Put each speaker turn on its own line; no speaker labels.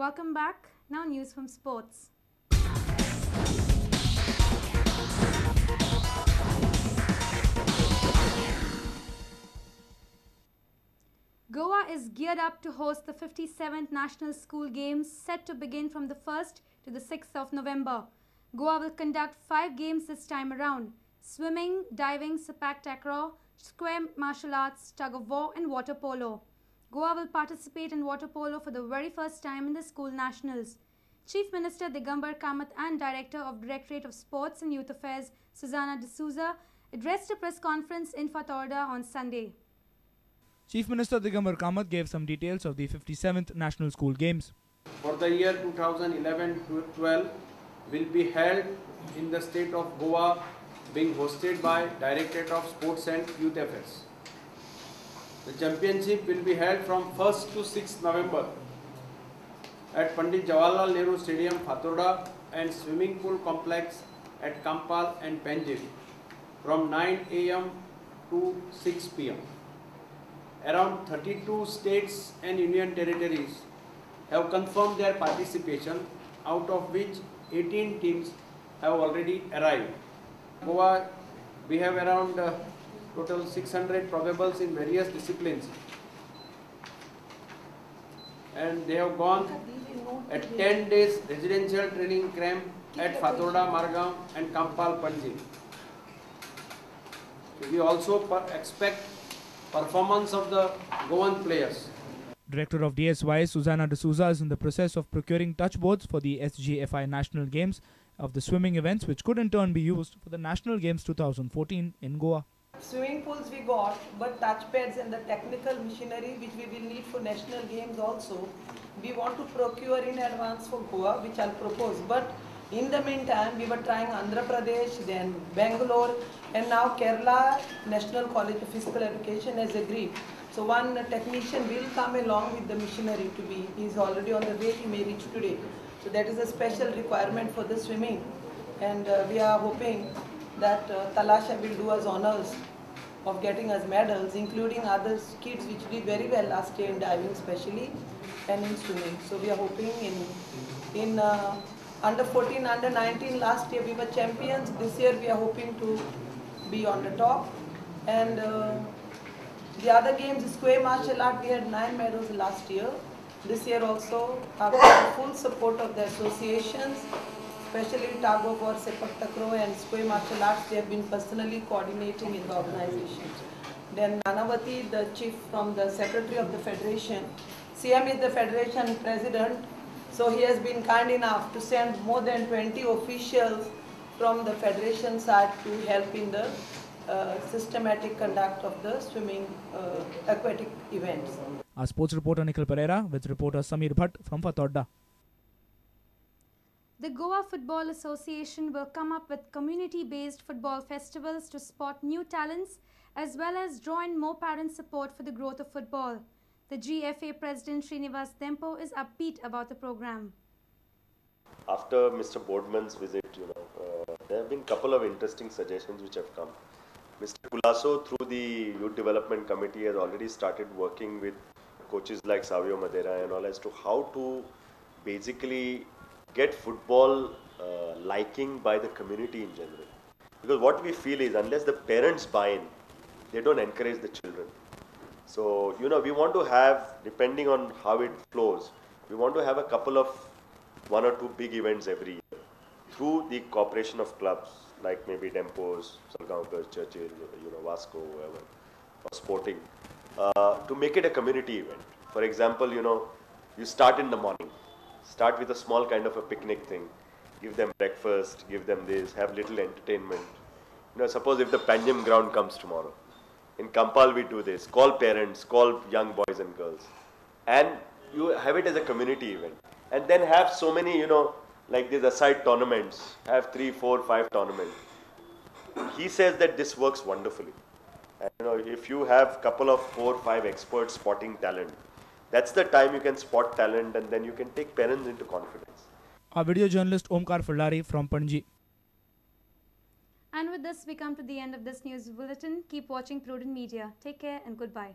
Welcome back. Now news from sports. Goa is geared up to host the 57th National School Games set to begin from the 1st to the 6th of November. Goa will conduct 5 games this time around: swimming, diving, Sepak-takraw, square martial arts, tug-of-war and water polo. Goa will participate in water polo for the very first time in the school nationals. Chief Minister Digambar Kamath and Director of Directorate of Sports and Youth Affairs Susanna D'Souza addressed a press conference in Fatorda on Sunday.
Chief Minister Digambar Kamath gave some details of the 57th National School Games.
For the year 2011-12 will be held in the state of Goa, being hosted by Directorate of Sports and Youth Affairs. The championship will be held from 1st to 6th November at Pandit Jawaharlal Nehru Stadium, Fatorda, and swimming pool complex at Kampal and Panjim from 9 AM to 6 PM. Around 32 states and union territories have confirmed their participation, out of which 18 teams have already arrived. Goa, we have around total 600 probables in various disciplines, and they have gone at 10 days residential training camp at Fatorda, Margam and Kampal, Panjim. We also expect performance of the Goan players.
Director of DSY Susanna D'Souza is in the process of procuring touch boards for the SGFI National Games of the swimming events, which could in turn be used for the National Games 2014 in Goa.
Swimming pools we got, but touch pads and the technical machinery which we will need for national games also, we want to procure in advance for Goa, which I'll propose. But in the meantime, we were trying Andhra Pradesh, then Bangalore, and now Kerala National College of Physical Education has agreed. So one technician will come along with the machinery to be, he's already on the way, he may reach today. So that is a special requirement for the swimming, and we are hoping that Talasha will do us honors of getting us medals, including other kids which did very well last year in diving especially and in swimming. So we are hoping in under 14, under 19 last year we were champions. This year we are hoping to be on the top. And the other games, square martial art, we had 9 medals last year. This year also, after the full support of the associations, especially tug-of-war, Sepak-takraw and square martial arts, they have been personally coordinating in the organization. Then Nanavati, the chief from the secretary of the federation, CM is the federation president, so he has been kind enough to send more than 20 officials from the federation side to help in the systematic conduct of the swimming aquatic events.
Our sports reporter Nikhil Pereira with reporter Samir Bhatt from Fatorda.
The Goa Football Association will come up with community-based football festivals to spot new talents as well as draw in more parent support for the growth of football. The GFA President Srinivas Dempo is upbeat about the program.
After Mr. Boardman's visit, there have been a couple of interesting suggestions which have come. Mr. Culasso, through the Youth Development Committee, has already started working with coaches like Savio Madeira and all as to how to basically get football liking by the community in general. Because what we feel is unless the parents buy in, they don't encourage the children. So, we want to have, depending on how it flows, we want to have a couple of 1 or 2 big events every year through the cooperation of clubs like maybe Dempos, Salgaonkar, Churchill, Vasco, whoever, or Sporting, to make it a community event. For example, you start in the morning, start with a small kind of a picnic thing, give them breakfast, give them this, have little entertainment. Suppose if the Panjim ground comes tomorrow, in Kampal we do this, call parents, call young boys and girls, and you have it as a community event. And then have so many, like these aside tournaments, have 3, 4, 5 tournaments. He says that this works wonderfully. And if you have couple of 4, 5 experts spotting talent, that's the time you can spot talent and then you can take parents into confidence.
Our video journalist Omkar Fullari from Panji.
And with this, we come to the end of this news bulletin. Keep watching Prudent Media. Take care and goodbye.